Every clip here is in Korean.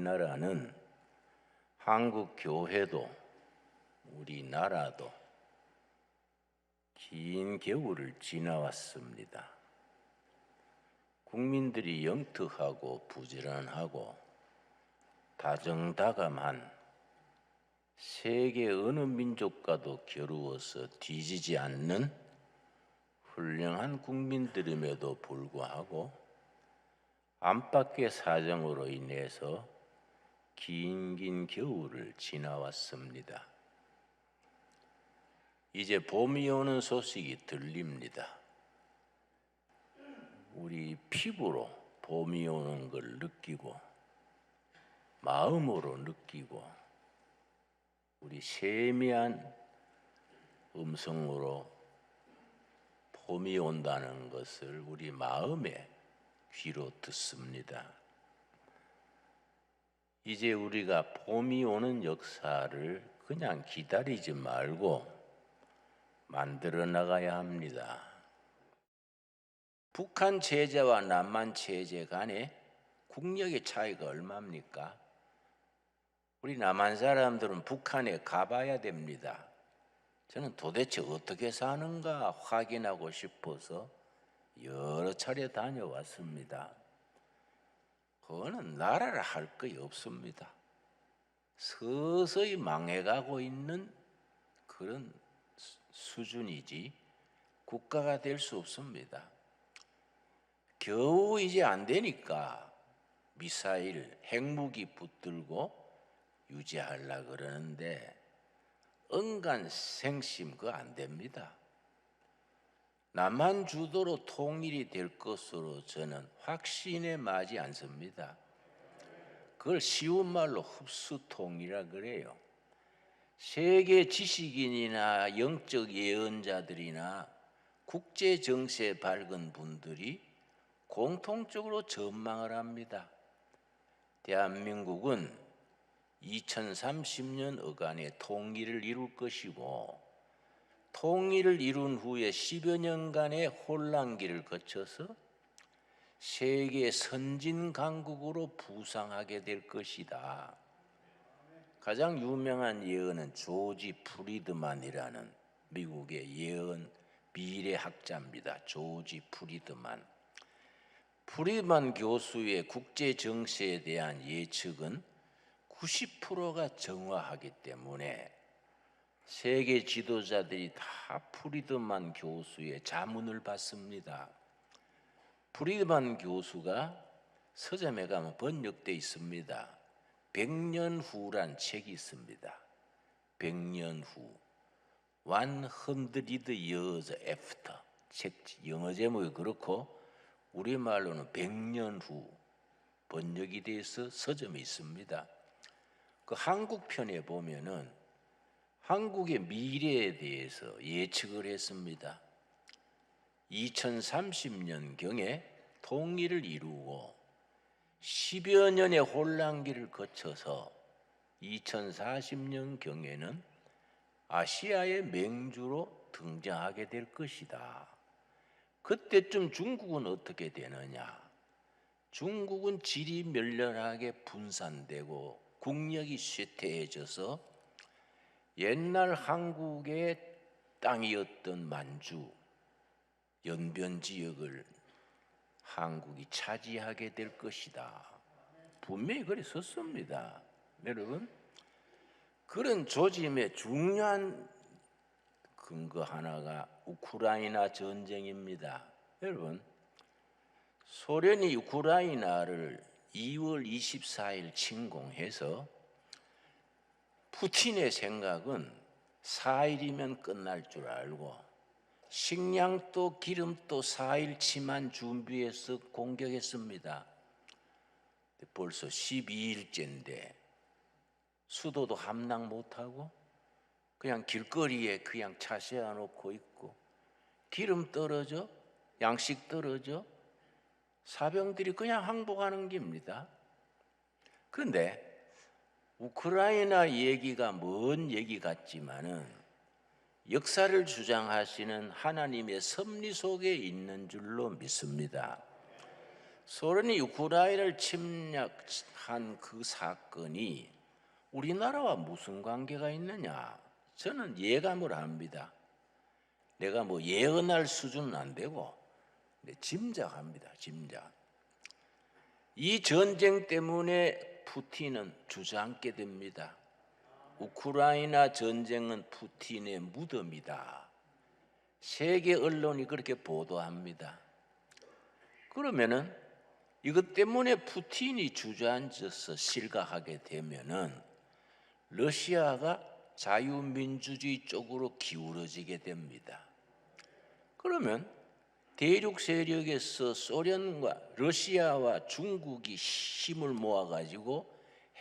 우리나라는 한국 교회도 우리나라도 긴 겨울을 지나왔습니다. 국민들이 영특하고 부지런하고 다정다감한 세계 어느 민족과도 겨루어서 뒤지지 않는 훌륭한 국민들임에도 불구하고 안팎의 사정으로 인해서 긴 겨울을 지나왔습니다. 이제 봄이 오는 소식이 들립니다. 우리 피부로 봄이 오는 걸 느끼고 마음으로 느끼고 우리 세미한 음성으로 봄이 온다는 것을 우리 마음의 귀로 듣습니다. 이제 우리가 봄이 오는 역사를 그냥 기다리지 말고 만들어 나가야 합니다. 북한 체제와 남한 체제 간에 국력의 차이가 얼마입니까? 우리 남한 사람들은 북한에 가봐야 됩니다. 저는 도대체 어떻게 사는가 확인하고 싶어서 여러 차례 다녀왔습니다. 그거는 나라를 할 것이 없습니다. 서서히 망해가고 있는 그런 수준이지 국가가 될 수 없습니다. 겨우 이제 안 되니까 미사일, 핵무기 붙들고 유지하려고 그러는데 언간 생심 그거 안 됩니다. 남한 주도로 통일이 될 것으로 저는 확신에 마지 않습니다. 그걸 쉬운 말로 흡수통일이라 그래요. 세계 지식인이나 영적 예언자들이나 국제 정세에 밝은 분들이 공통적으로 전망을 합니다. 대한민국은 2030년 어간에 통일을 이룰 것이고 통일을 이룬 후에 10여 년간의 혼란기를 거쳐서 세계 선진 강국으로 부상하게 될 것이다. 가장 유명한 예언은 조지 프리드만이라는 미국의 예언 미래학자입니다. 조지 프리드만. 프리드만 교수의 국제 정세에 대한 예측은 90%가 정확하기 때문에 세계 지도자들이 다 프리드만 교수의 자문을 받습니다. 프리드만 교수가 서점에 가면 번역되어 있습니다. 100년 후란 책이 있습니다. 100년 후, 100 years after. 책 영어 제목이 그렇고 우리말로는 100년 후 번역이 돼서 서점에 있습니다. 그 한국 편에 보면은 한국의 미래에 대해서 예측을 했습니다. 2030년경에 통일을 이루고 10여 년의 혼란기를 거쳐서 2040년경에는 아시아의 맹주로 등장하게 될 것이다. 그때쯤 중국은 어떻게 되느냐? 중국은 질이 멸렬하게 분산되고 국력이 쇠퇴해져서 옛날 한국의 땅이었던 만주, 연변 지역을 한국이 차지하게 될 것이다. 분명히 그래 썼습니다. 여러분, 그런 조짐의 중요한 근거 하나가 우크라이나 전쟁입니다. 여러분, 소련이 우크라이나를 2월 24일 침공해서 푸틴의 생각은 4일이면 끝날 줄 알고 식량도 기름도 4일치만 준비해서 공격했습니다. 벌써 12일째인데 수도도 함락 못하고 그냥 길거리에 그냥 차 세워놓고 있고 기름 떨어져 양식 떨어져 사병들이 그냥 항복하는 겁니다. 그런데 우크라이나 얘기가 먼 얘기 같지만은 역사를 주장하시는 하나님의 섭리 속에 있는 줄로 믿습니다. 소련이 우크라이나를 침략한 그 사건이 우리나라와 무슨 관계가 있느냐? 저는 예감을 합니다. 내가 뭐 예언할 수준은 안 되고 짐작합니다. 짐작. 이 전쟁 때문에 푸틴은 주저앉게 됩니다. 우크라이나 전쟁은 푸틴의 무덤이다. 세계 언론이 그렇게 보도합니다. 그러면은 이것 때문에 푸틴이 주저앉아서 실각하게 되면은 러시아가 자유민주주의 쪽으로 기울어지게 됩니다. 그러면 대륙 세력에서 소련과 러시아와 중국이 힘을 모아가지고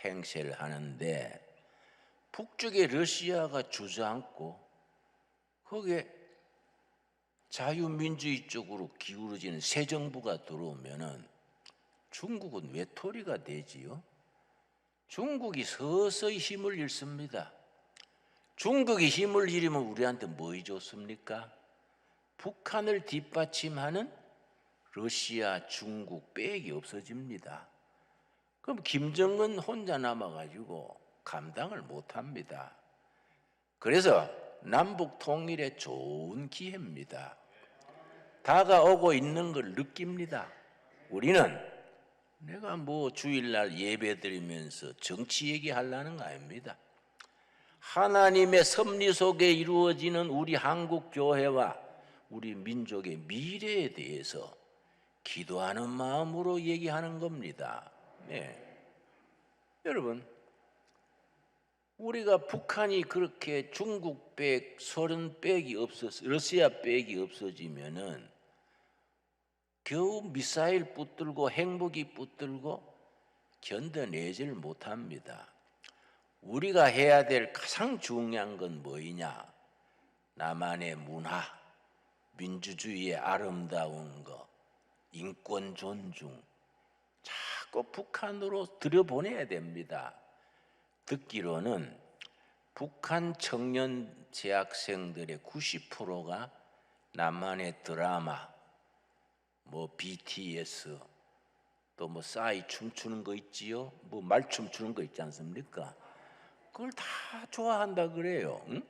행세를 하는데 북쪽에 러시아가 주저앉고 거기에 자유민주주의 쪽으로 기울어지는 새 정부가 들어오면은 중국은 외톨이가 되지요. 중국이 서서히 힘을 잃습니다. 중국이 힘을 잃으면 우리한테 뭐 좋습니까? 북한을 뒷받침하는 러시아, 중국 빼기 없어집니다. 그럼 김정은 혼자 남아가지고 감당을 못합니다. 그래서 남북 통일에 좋은 기회입니다. 다가오고 있는 걸 느낍니다. 우리는 내가 뭐 주일날 예배 드리면서 정치 얘기하려는 거 아닙니다. 하나님의 섭리 속에 이루어지는 우리 한국 교회와 우리 민족의 미래에 대해서 기도하는 마음으로 얘기하는 겁니다. 네. 여러분, 우리가 북한이 그렇게 중국 백, 소련 백이 러시아 백이 없어지면은 겨우 미사일 붙들고 핵무기 붙들고 견뎌내질 못합니다. 우리가 해야 될 가장 중요한 건 뭐이냐? 나만의 문화, 민주주의의 아름다운 거, 인권 존중, 자꾸 북한으로 들여보내야 됩니다. 듣기로는 북한 청년 재학생들의 90%가 남한의 드라마, 뭐 BTS, 또 뭐 싸이 춤추는 거 있지요? 뭐 말춤 추는 거 있지 않습니까? 그걸 다 좋아한다 그래요. 응?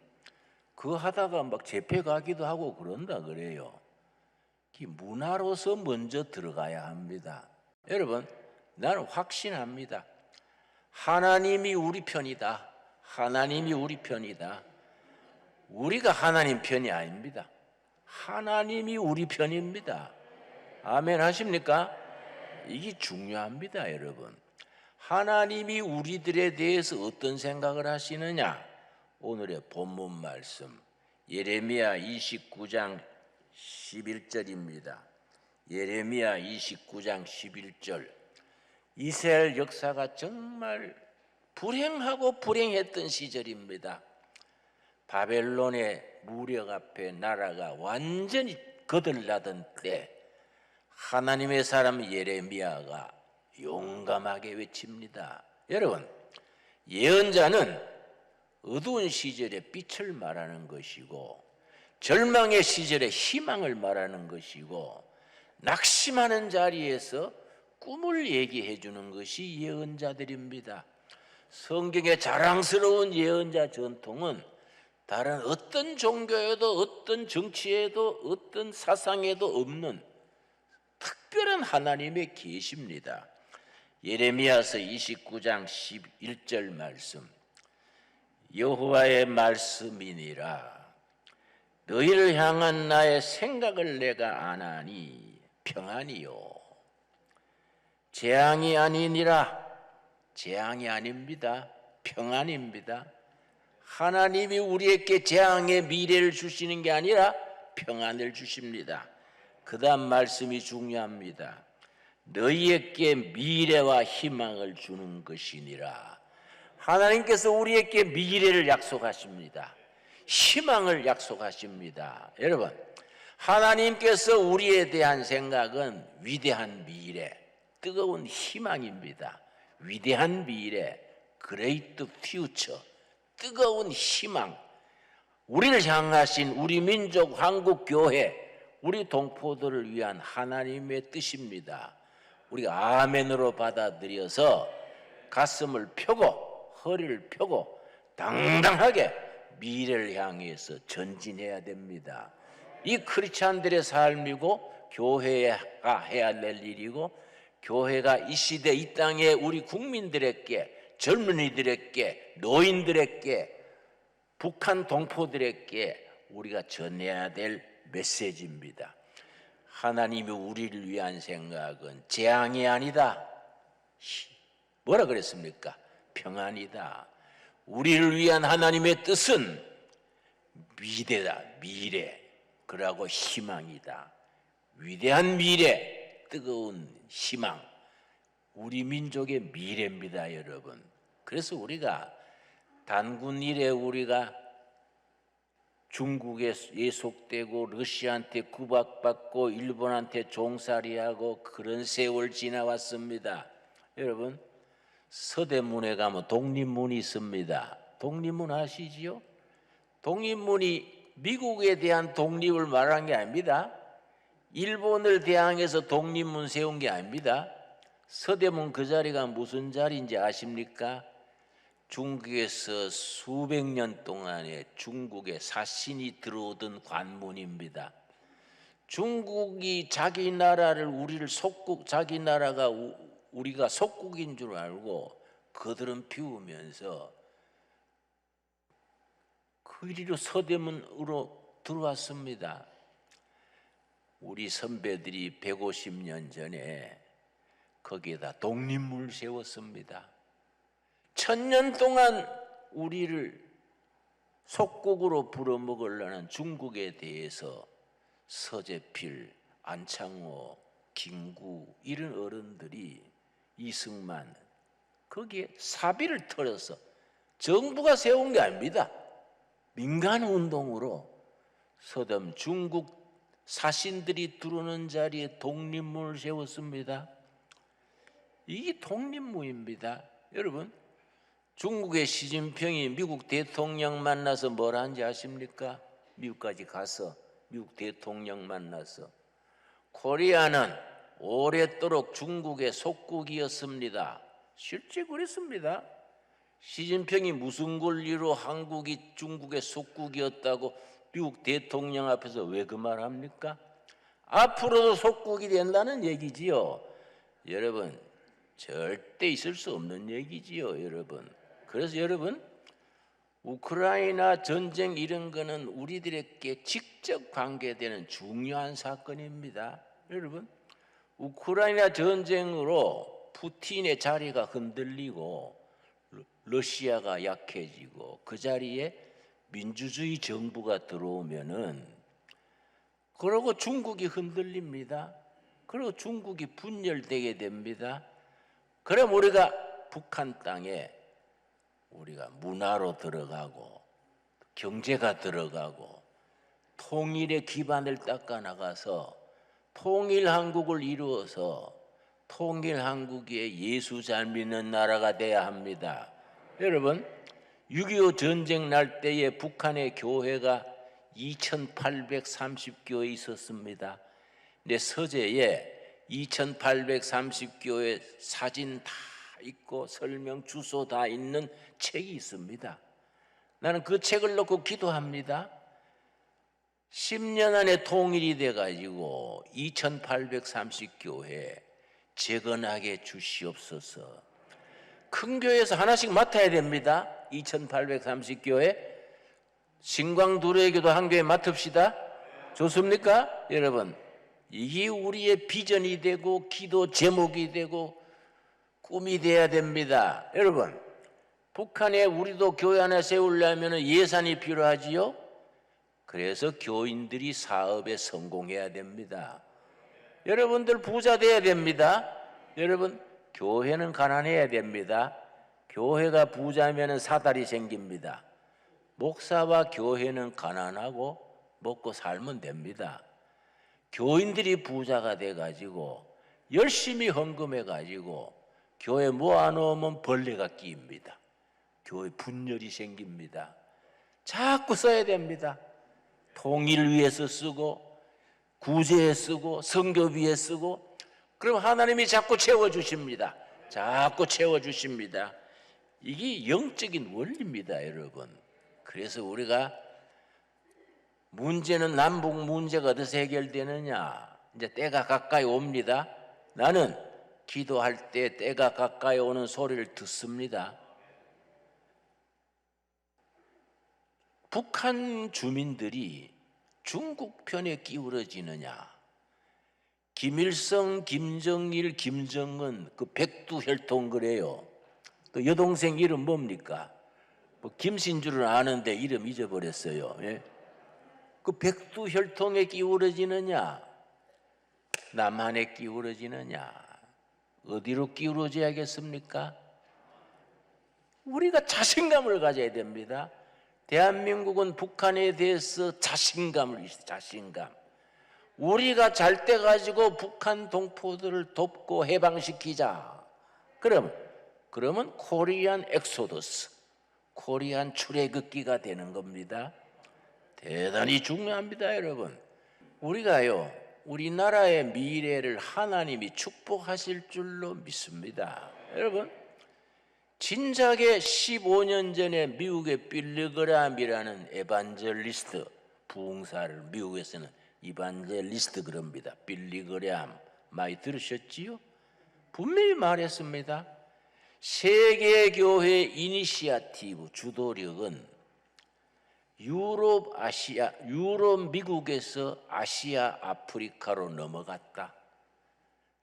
그거 하다가 막 재패 가기도 하고 그런다 그래요. 이 문화로서 먼저 들어가야 합니다. 여러분, 나는 확신합니다. 하나님이 우리 편이다. 하나님이 우리 편이다. 우리가 하나님 편이 아닙니다. 하나님이 우리 편입니다. 아멘 하십니까? 이게 중요합니다, 여러분. 하나님이 우리들에 대해서 어떤 생각을 하시느냐? 오늘의 본문 말씀 예레미야 29장 11절입니다. 예레미야 29장 11절. 이스라엘 역사가 정말 불행하고 불행했던 시절입니다. 바벨론의 무력 앞에 나라가 완전히 거들나던 때 하나님의 사람 예레미야가 용감하게 외칩니다. 여러분, 예언자는 어두운 시절에 빛을 말하는 것이고 절망의 시절에 희망을 말하는 것이고 낙심하는 자리에서 꿈을 얘기해 주는 것이 예언자들입니다. 성경의 자랑스러운 예언자 전통은 다른 어떤 종교에도 어떤 정치에도 어떤 사상에도 없는 특별한 하나님의 계시입니다. 예레미야서 29장 11절 말씀. 여호와의 말씀이니라. 너희를 향한 나의 생각을 내가 아나니 평안이요 재앙이 아니니라. 재앙이 아닙니다. 평안입니다. 하나님이 우리에게 재앙의 미래를 주시는 게 아니라 평안을 주십니다. 그 다음 말씀이 중요합니다. 너희에게 미래와 희망을 주는 것이니라. 하나님께서 우리에게 미래를 약속하십니다. 희망을 약속하십니다. 여러분, 하나님께서 우리에 대한 생각은 위대한 미래, 뜨거운 희망입니다. 위대한 미래, great future, 뜨거운 희망, 우리를 향하신 우리 민족 한국 교회, 우리 동포들을 위한 하나님의 뜻입니다. 우리가 아멘으로 받아들여서 가슴을 펴고 허리를 펴고 당당하게 미래를 향해서 전진해야 됩니다. 이 크리스찬들의 삶이고 교회가 해야 될 일이고, 교회가 이 시대 이 땅에 우리 국민들에게, 젊은이들에게, 노인들에게, 북한 동포들에게 우리가 전해야 될 메시지입니다. 하나님이 우리를 위한 생각은 재앙이 아니다. 뭐라 그랬습니까? 평안이다. 우리를 위한 하나님의 뜻은 미래다. 미래. 그러고 희망이다. 위대한 미래, 뜨거운 희망. 우리 민족의 미래입니다, 여러분. 그래서 우리가 단군 이래 우리가 중국에 예속되고 러시아한테 구박받고 일본한테 종살이하고 그런 세월 지나왔습니다. 여러분, 서대문에 가면 독립문이 있습니다. 독립문 아시지요? 독립문이 미국에 대한 독립을 말한 게 아닙니다. 일본을 대항해서 독립문 세운 게 아닙니다. 서대문 그 자리가 무슨 자리인지 아십니까? 중국에서 수백 년 동안에 중국에 사신이 들어오던 관문입니다. 중국이 자기 나라를, 우리를 속국, 자기 나라가 우리가 속국인 줄 알고 그들은 비우면서 그 이리로 서대문으로 들어왔습니다. 우리 선배들이 150년 전에 거기에다 독립문을 세웠습니다. 1000년 동안 우리를 속국으로 불어먹으려는 중국에 대해서 서재필, 안창호, 김구 이런 어른들이, 이승만, 거기에 사비를 털어서 정부가 세운 게 아닙니다. 민간운동으로 서점 중국 사신들이 들어오는 자리에 독립문을 세웠습니다. 이게 독립문입니다. 여러분, 중국의 시진핑이 미국 대통령 만나서 뭘 한지 아십니까? 미국까지 가서 미국 대통령 만나서 코리아는 오랫도록 중국의 속국이었습니다. 실제 그랬습니다. 시진핑이 무슨 권리로 한국이 중국의 속국이었다고 미국 대통령 앞에서 왜 그 말 합니까? 앞으로도 속국이 된다는 얘기지요. 여러분, 절대 있을 수 없는 얘기지요, 여러분. 그래서 여러분, 우크라이나 전쟁 이런 거는 우리들에게 직접 관계되는 중요한 사건입니다. 여러분, 우크라이나 전쟁으로 푸틴의 자리가 흔들리고 러시아가 약해지고 그 자리에 민주주의 정부가 들어오면은, 그러고 중국이 흔들립니다. 그리고 중국이 분열되게 됩니다. 그럼 우리가 북한 땅에 우리가 문화로 들어가고 경제가 들어가고 통일의 기반을 닦아 나가서 통일 한국을 이루어서 통일 한국의 예수 잘 믿는 나라가 돼야 합니다. 여러분, 6.25 전쟁 날 때에 북한의 교회가 2830교회 있었습니다. 내 서재에 2830교회 사진 다 있고 설명 주소 다 있는 책이 있습니다. 나는 그 책을 놓고 기도합니다. 10년 안에 통일이 돼가지고 2830교회 재건하게 주시옵소서. 큰 교회에서 하나씩 맡아야 됩니다. 2830교회 신광두레에게도 한 교회 맡읍시다. 좋습니까? 여러분, 이게 우리의 비전이 되고 기도 제목이 되고 꿈이 돼야 됩니다. 여러분, 북한에 우리도 교회 하나 세우려면 예산이 필요하지요. 그래서 교인들이 사업에 성공해야 됩니다. 여러분들 부자 돼야 됩니다. 여러분, 교회는 가난해야 됩니다. 교회가 부자면 사달이 생깁니다. 목사와 교회는 가난하고 먹고 살면 됩니다. 교인들이 부자가 돼가지고 열심히 헌금해가지고 교회 모아놓으면 벌레가 끼입니다. 교회 분열이 생깁니다. 자꾸 써야 됩니다. 통일 위해서 쓰고 구제에 쓰고 선교비에 쓰고 그럼 하나님이 자꾸 채워주십니다. 자꾸 채워주십니다. 이게 영적인 원리입니다, 여러분. 그래서 우리가 문제는 남북 문제가 어디서 해결되느냐? 이제 때가 가까이 옵니다. 나는 기도할 때 때가 가까이 오는 소리를 듣습니다. 북한 주민들이 중국 편에 기울어지느냐? 김일성, 김정일, 김정은 그 백두혈통 그래요. 또 여동생 이름 뭡니까? 뭐 김신주를 아는데 이름 잊어버렸어요. 예? 그 백두혈통에 기울어지느냐? 남한에 기울어지느냐? 어디로 기울어져야겠습니까? 우리가 자신감을 가져야 됩니다. 대한민국은 북한에 대해서 자신감을 있어요. 자신감. 우리가 잘 때 가지고 북한 동포들을 돕고 해방시키자. 그러면 코리안 엑소더스, 코리안 출애굽기가 되는 겁니다. 대단히 중요합니다, 여러분. 우리가요, 우리나라의 미래를 하나님이 축복하실 줄로 믿습니다. 여러분, 진작에 15년 전에 미국의 빌리그람이라는 에반젤리스트, 부흥사를 미국에서는 이반젤리스트 그럽니다. 빌리그람 많이 들으셨지요? 분명히 말했습니다. 세계교회 이니시아티브 주도력은 유럽 미국에서 아시아, 아프리카로 넘어갔다.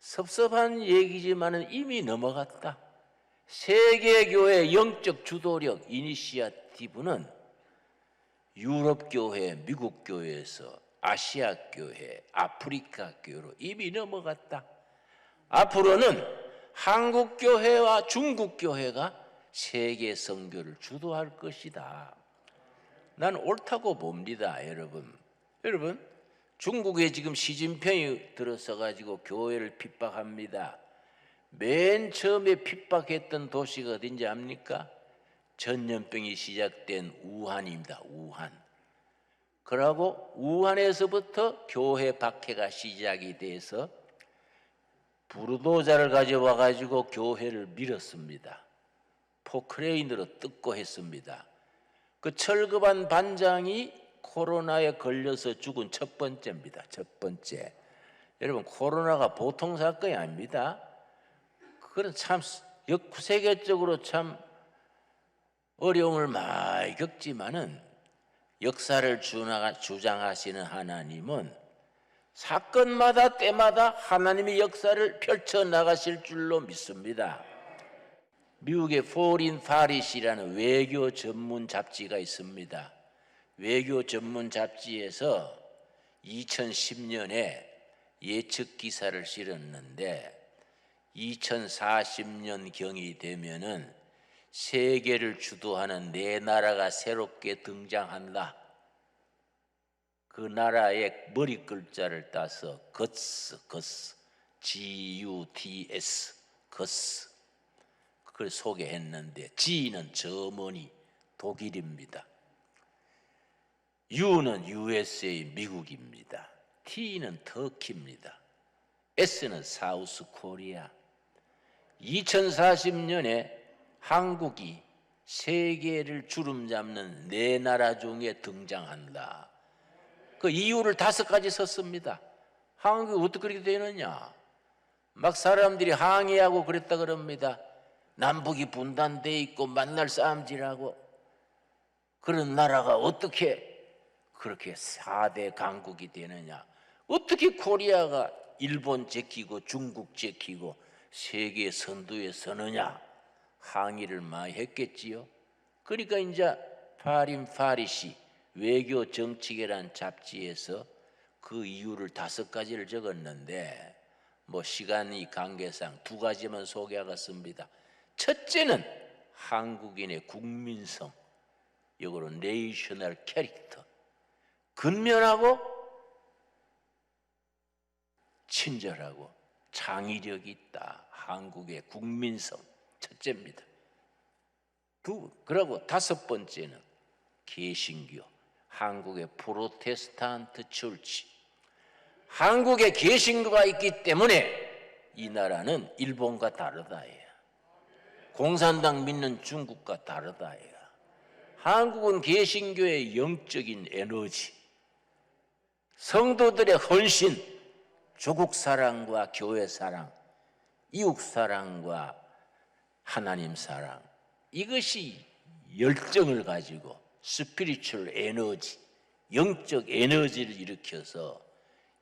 섭섭한 얘기지만은 이미 넘어갔다. 세계교회 영적 주도력 이니시아티브는 유럽 교회, 미국 교회에서 아시아 교회, 아프리카 교회로 이미 넘어갔다. 앞으로는 한국 교회와 중국 교회가 세계 선교를 주도할 것이다. 난 옳다고 봅니다, 여러분. 여러분, 중국에 지금 시진핑이 들어서 가지고 교회를 핍박합니다. 맨 처음에 핍박했던 도시가 어딘지 압니까? 전염병이 시작된 우한입니다. 우한. 그러고 우한에서부터 교회 박해가 시작이 돼서 부르도자를 가져와 가지고 교회를 밀었습니다. 포크레인으로 뜯고 했습니다. 그 철급한 반장이 코로나에 걸려서 죽은 첫 번째입니다. 첫 번째. 여러분, 코로나가 보통 사건이 아닙니다. 그건 참 세계적으로 참 어려움을 많이 겪지만은 역사를 주장하시는 하나님은 사건마다 때마다 하나님의 역사를 펼쳐나가실 줄로 믿습니다. 미국의 Foreign Policy라는 외교 전문 잡지가 있습니다. 외교 전문 잡지에서 2010년에 예측 기사를 실었는데 2040년경이 되면은 세계를 주도하는 네 나라가 새롭게 등장한다. 그 나라의 머리 글자를 따서 GUTS, G-U-T-S, GUTS 그걸 소개했는데 G는 저머니 독일입니다. U는 USA 미국입니다. T는 터키입니다. S는 사우스 코리아. 2040년에 한국이 세계를 주름잡는 네 나라 중에 등장한다. 그 이유를 5가지 썼습니다. 한국이 어떻게 그렇게 되느냐? 막 사람들이 항의하고 그랬다 그럽니다. 남북이 분단돼 있고 만날 싸움질하고 그런 나라가 어떻게 그렇게 4대 강국이 되느냐? 어떻게 코리아가 일본 제끼고 중국 제끼고 세계 선두에 서느냐? 항의를 많이 했겠지요. 그러니까 이제 파린 파리시 외교 정치계란 잡지에서 그 이유를 5가지를 적었는데 뭐 시간이 관계상 2가지만 소개하겠습니다. 첫째는 한국인의 국민성, 이거로 네이셔널 캐릭터, 근면하고 친절하고 창의력이 있다. 한국의 국민성 첫째입니다. 그리고 5번째는 개신교, 한국의 프로테스탄트 철치. 한국에 개신교가 있기 때문에 이 나라는 일본과 다르다예요. 공산당 믿는 중국과 다르다예요. 한국은 개신교의 영적인 에너지, 성도들의 헌신, 조국 사랑과 교회 사랑, 이웃 사랑과 하나님 사랑, 이것이 열정을 가지고 스피리추얼 에너지, 영적 에너지를 일으켜서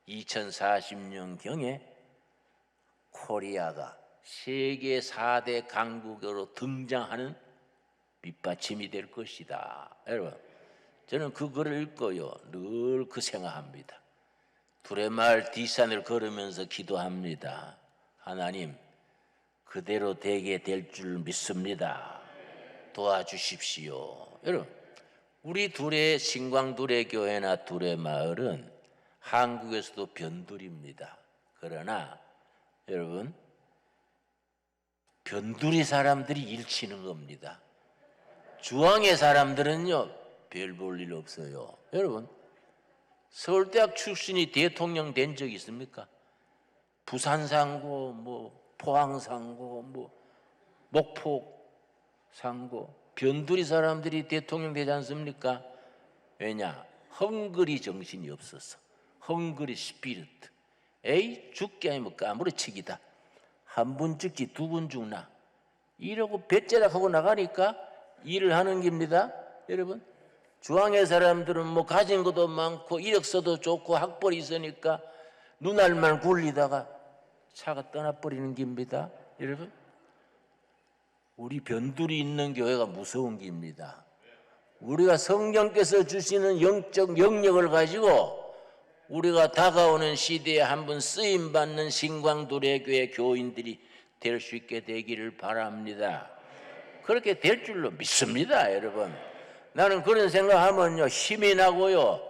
2040년경에 코리아가 세계 4대 강국으로 등장하는 밑받침이 될 것이다. 여러분, 저는 그 글을 읽고요, 늘 그 생각합니다. 두레마을 뒷산을 걸으면서 기도합니다. 하나님, 그대로 되게 될 줄 믿습니다. 도와주십시오. 여러분, 우리 신광두레교회나 두레마을은 한국에서도 변두리입니다. 그러나 여러분, 변두리 사람들이 일치는 겁니다. 주황의 사람들은요, 별 볼 일 없어요. 여러분, 서울대학 출신이 대통령 된 적 있습니까? 부산상고, 포항상고, 목포상고, 변두리 사람들이 대통령 되지 않습니까? 왜냐? 헝그리 정신이 없어서. 헝그리 스피리트. 에이, 죽게 아니면 까무러치기다. 한 분 죽지 두 분 죽나? 이러고 배째락하고 나가니까 일을 하는 겁니다. 여러분, 중앙의 사람들은 가진 것도 많고 이력서도 좋고 학벌이 있으니까 눈알만 굴리다가 차가 떠나버리는 겁니다. 여러분, 우리 변두리 있는 교회가 무서운 겁니다. 우리가 성령께서 주시는 영적 영역을 가지고 우리가 다가오는 시대에 한번 쓰임받는 신광두레교회 교인들이 될 수 있게 되기를 바랍니다. 그렇게 될 줄로 믿습니다. 여러분, 나는 그런 생각하면요, 힘이 나고요,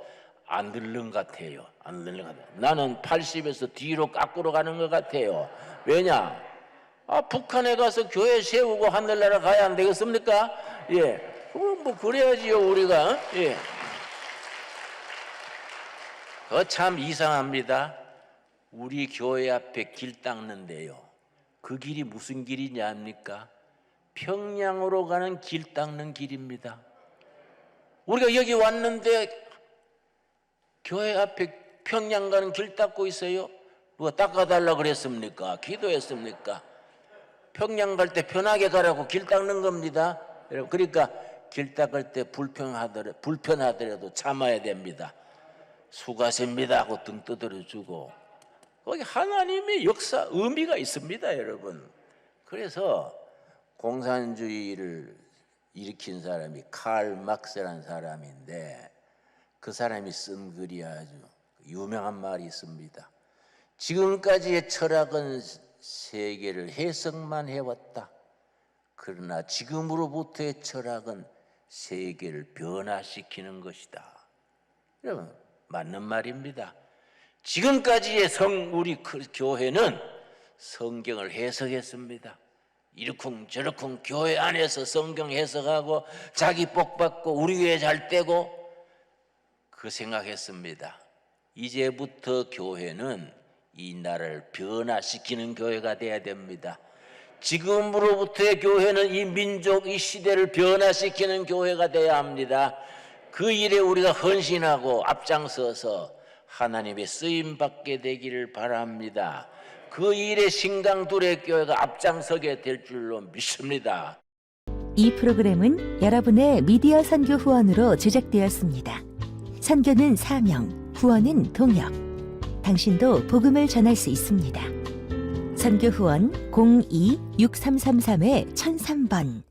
안 들는 것 같아요. 안 들는 것 같아요. 나는 80에서 뒤로 깎으러 가는 것 같아요. 왜냐? 북한에 가서 교회 세우고 하늘나라 가야 안 되겠습니까? 예, 그래야지요, 우리가. 예. 참 이상합니다. 우리 교회 앞에 길 닦는데요, 그 길이 무슨 길이냐 합니까? 평양으로 가는 길 닦는 길입니다. 우리가 여기 왔는데 교회 앞에 평양 가는 길 닦고 있어요? 누가 닦아달라 그랬습니까? 기도했습니까? 평양 갈 때 편하게 가라고 길 닦는 겁니다. 그러니까 길 닦을 때 불편하더라도 참아야 됩니다. 수고하십니다 하고 등 두드려주고, 거기 하나님의 역사, 의미가 있습니다. 여러분, 그래서 공산주의를 일으킨 사람이 칼 막스라는 사람인데, 그 사람이 쓴 글이 아주 유명한 말이 있습니다. 지금까지의 철학은 세계를 해석만 해왔다. 그러나 지금으로부터의 철학은 세계를 변화시키는 것이다. 여러분, 맞는 말입니다. 지금까지의 우리 교회는 성경을 해석했습니다. 이러쿵저러쿵 교회 안에서 성경 해석하고 자기 복 받고 우리 교회 잘 되고 그 생각했습니다. 이제부터 교회는 이 나라를 변화시키는 교회가 돼야 됩니다. 지금으로부터의 교회는 이 민족, 이 시대를 변화시키는 교회가 돼야 합니다. 그 일에 우리가 헌신하고 앞장서서 하나님의 쓰임받게 되기를 바랍니다. 그 일에 신광두레교회가 앞장서게 될 줄로 믿습니다. 이 프로그램은 여러분의 미디어 선교 후원으로 제작되었습니다. 선교는 사명, 후원은 동역. 당신도 복음을 전할 수 있습니다. 선교 후원 02-6333-1003번